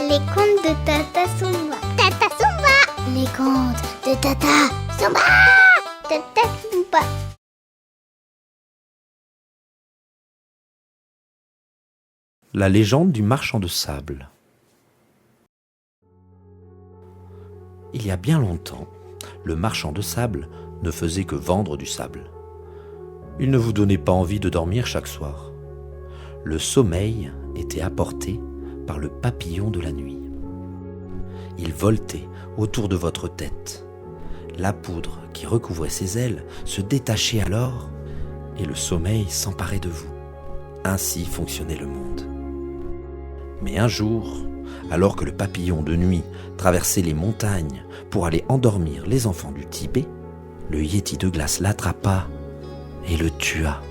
Les contes de Tata Sumba. Tata Sumba. Les contes de Tata Sumba. Tata Sumba. La légende du marchand de sable. Il y a bien longtemps, le marchand de sable ne faisait que vendre du sable. Il ne vous donnait pas envie de dormir chaque soir. Le sommeil était apporté par le papillon de la nuit. Il voltait autour de votre tête. La poudre qui recouvrait ses ailes se détachait alors et le sommeil s'emparait de vous. Ainsi fonctionnait le monde. Mais un jour, alors que le papillon de nuit traversait les montagnes pour aller endormir les enfants du Tibet, le yéti de glace l'attrapa et le tua.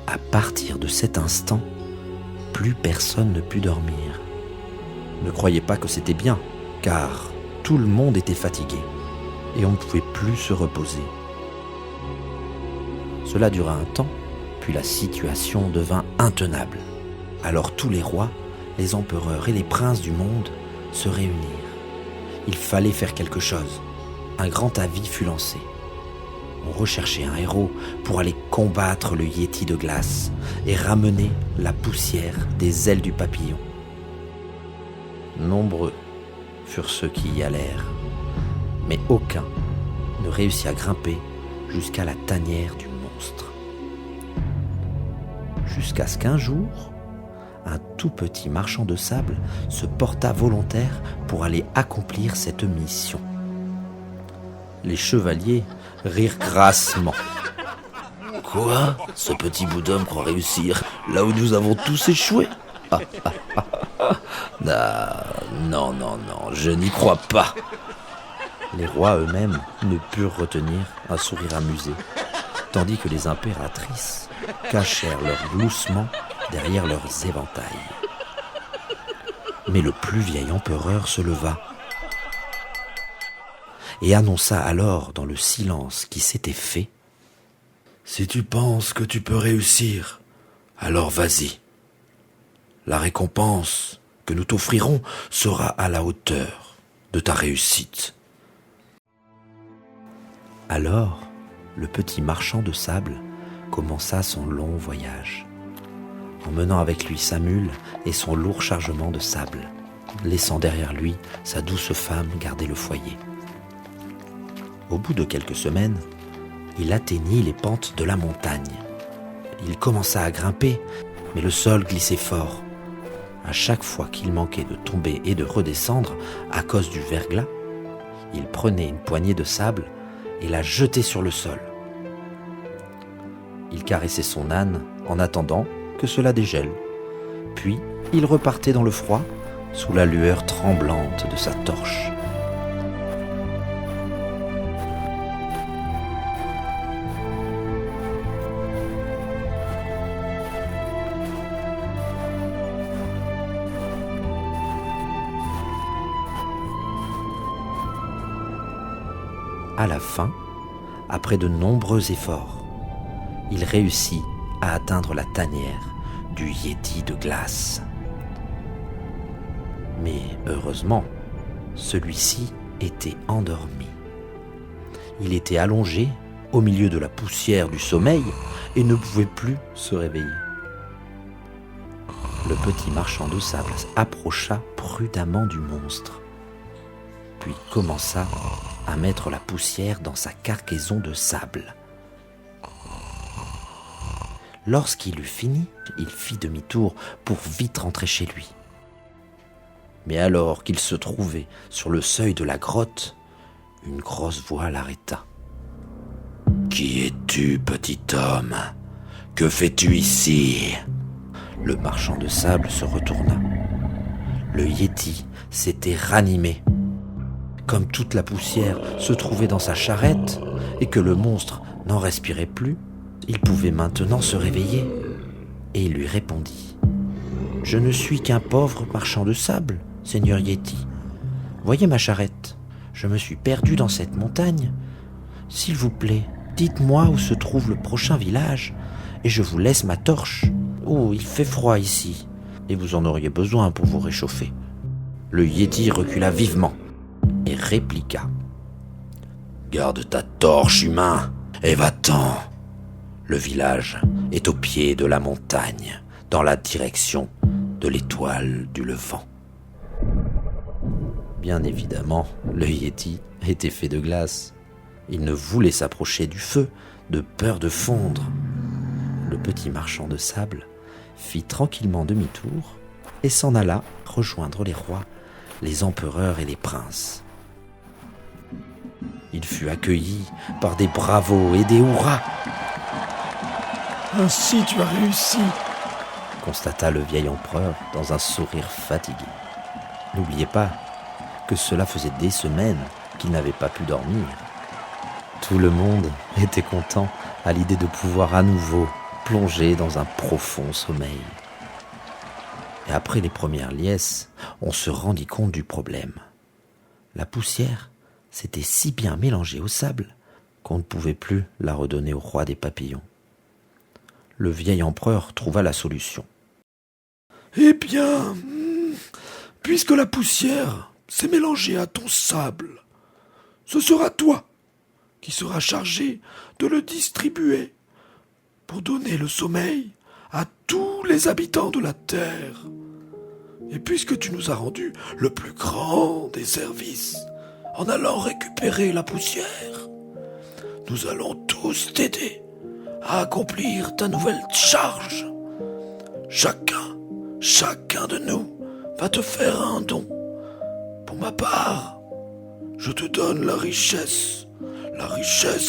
À partir de cet instant, plus personne ne put dormir. Ne croyez pas que c'était bien, car tout le monde était fatigué et on ne pouvait plus se reposer. Cela dura un temps, puis la situation devint intenable. Alors tous les rois, les empereurs et les princes du monde se réunirent. Il fallait faire quelque chose. Un grand avis fut lancé. On recherchait un héros pour aller combattre le yéti de glace et ramener la poussière des ailes du papillon. Nombreux furent ceux qui y allèrent, mais aucun ne réussit à grimper jusqu'à la tanière du monstre. Jusqu'à ce qu'un jour, un tout petit marchand de sable se porta volontaire pour aller accomplir cette mission. Les chevaliers rirent grassement. « Quoi ? Ce petit bout d'homme croit réussir là où nous avons tous échoué ? Non, je n'y crois pas. » Les rois eux-mêmes ne purent retenir un sourire amusé, tandis que les impératrices cachèrent leur gloussement derrière leurs éventails. Mais le plus vieil empereur se leva et annonça alors dans le silence qui s'était fait : « Si tu penses que tu peux réussir, alors vas-y. La récompense que nous t'offrirons sera à la hauteur de ta réussite. » Alors, le petit marchand de sable commença son long voyage, emmenant avec lui sa mule et son lourd chargement de sable, laissant derrière lui sa douce femme garder le foyer. Au bout de quelques semaines, il atteignit les pentes de la montagne. Il commença à grimper, mais le sol glissait fort. À chaque fois qu'il manquait de tomber et de redescendre à cause du verglas, il prenait une poignée de sable et la jetait sur le sol. Il caressait son âne en attendant que cela dégèle. Puis, il repartait dans le froid sous la lueur tremblante de sa torche. À la fin, après de nombreux efforts, il réussit à atteindre la tanière du yéti de glace. Mais heureusement, celui-ci était endormi. Il était allongé au milieu de la poussière du sommeil et ne pouvait plus se réveiller. Le petit marchand de sable approcha prudemment du monstre, puis commença à mettre la poussière dans sa cargaison de sable. Lorsqu'il eut fini, il fit demi-tour pour vite rentrer chez lui. Mais alors qu'il se trouvait sur le seuil de la grotte, une grosse voix l'arrêta. « Qui es-tu, petit homme ? Que fais-tu ici ?» Le marchand de sable se retourna. Le yéti s'était ranimé. Comme toute la poussière se trouvait dans sa charrette et que le monstre n'en respirait plus, il pouvait maintenant se réveiller. Et il lui répondit : « Je ne suis qu'un pauvre marchand de sable, Seigneur Yéti. Voyez ma charrette, je me suis perdu dans cette montagne. S'il vous plaît, dites-moi où se trouve le prochain village et je vous laisse ma torche. Oh, il fait froid ici, et vous en auriez besoin pour vous réchauffer. » Le Yéti recula vivement et répliqua. « Garde ta torche, humain, et va-t'en. Le village est au pied de la montagne, dans la direction de l'étoile du levant. » Bien évidemment, le Yéti était fait de glace. Il ne voulait s'approcher du feu, de peur de fondre. Le petit marchand de sable fit tranquillement demi-tour et s'en alla rejoindre les rois, les empereurs et les princes. Il fut accueilli par des bravos et des hurrahs. « Ainsi tu as réussi !» constata le vieil empereur dans un sourire fatigué. N'oubliez pas que cela faisait des semaines qu'il n'avait pas pu dormir. Tout le monde était content à l'idée de pouvoir à nouveau plonger dans un profond sommeil. Et après les premières liesses, on se rendit compte du problème. La poussière s'était si bien mélangée au sable qu'on ne pouvait plus la redonner au roi des papillons. Le vieil empereur trouva la solution. « Eh bien, puisque la poussière s'est mélangée à ton sable, ce sera toi qui seras chargé de le distribuer pour donner le sommeil à tous les habitants de la terre. Et puisque tu nous as rendu le plus grand des services en allant récupérer la poussière, nous allons tous t'aider à accomplir ta nouvelle charge. Chacun de nous va te faire un don. Pour ma part, je te donne la richesse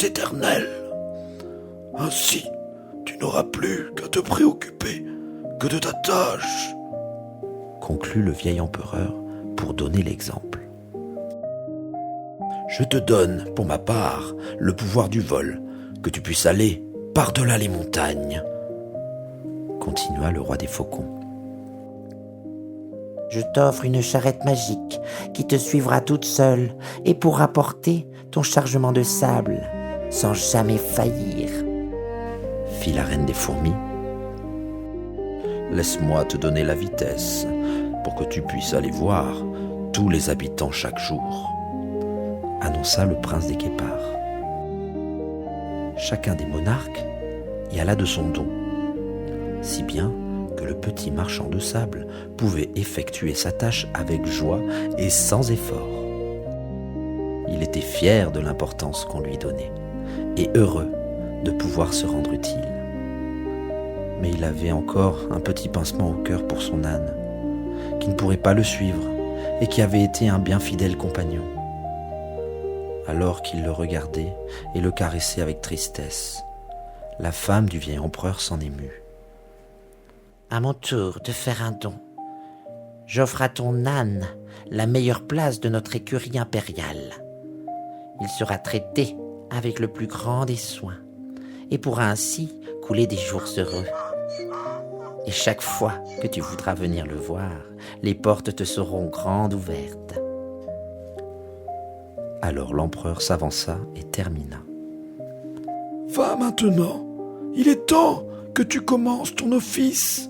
éternelle. Ainsi, tu n'auras plus qu'à te préoccuper que de ta tâche. » conclut le vieil empereur pour donner l'exemple. « Je te donne, pour ma part, le pouvoir du vol, que tu puisses aller par-delà les montagnes. » continua le roi des faucons. « Je t'offre une charrette magique qui te suivra toute seule et pourra porter ton chargement de sable sans jamais faillir. » fit la reine des fourmis. « Laisse-moi te donner la vitesse pour que tu puisses aller voir tous les habitants chaque jour, » annonça le prince des guépards. Chacun des monarques y alla de son don, si bien que le petit marchand de sable pouvait effectuer sa tâche avec joie et sans effort. Il était fier de l'importance qu'on lui donnait et heureux de pouvoir se rendre utile. Mais il avait encore un petit pincement au cœur pour son âne, qui ne pourrait pas le suivre et qui avait été un bien fidèle compagnon. Alors qu'il le regardait et le caressait avec tristesse, la femme du vieil empereur s'en émut. « À mon tour de faire un don, j'offre à ton âne la meilleure place de notre écurie impériale. Il sera traité avec le plus grand des soins et pourra ainsi couler des jours heureux. Et chaque fois que tu voudras venir le voir, les portes te seront grandes ouvertes. » Alors l'empereur s'avança et termina. « Va maintenant, il est temps que tu commences ton office. »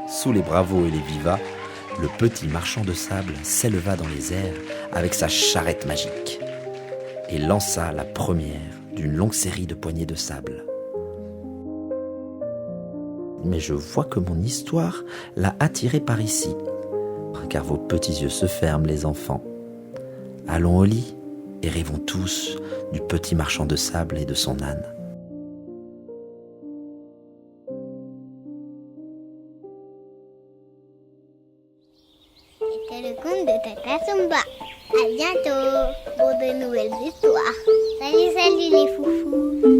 Sous les bravos et les vivats, le petit marchand de sable s'éleva dans les airs avec sa charrette magique et lança la première d'une longue série de poignées de sable. Mais je vois que mon histoire l'a attiré par ici, car vos petits yeux se ferment, les enfants. Allons au lit et rêvons tous du petit marchand de sable et de son âne. C'était le conte de Tata Sumba. À bientôt pour de nouvelles histoires. Salut les foufous.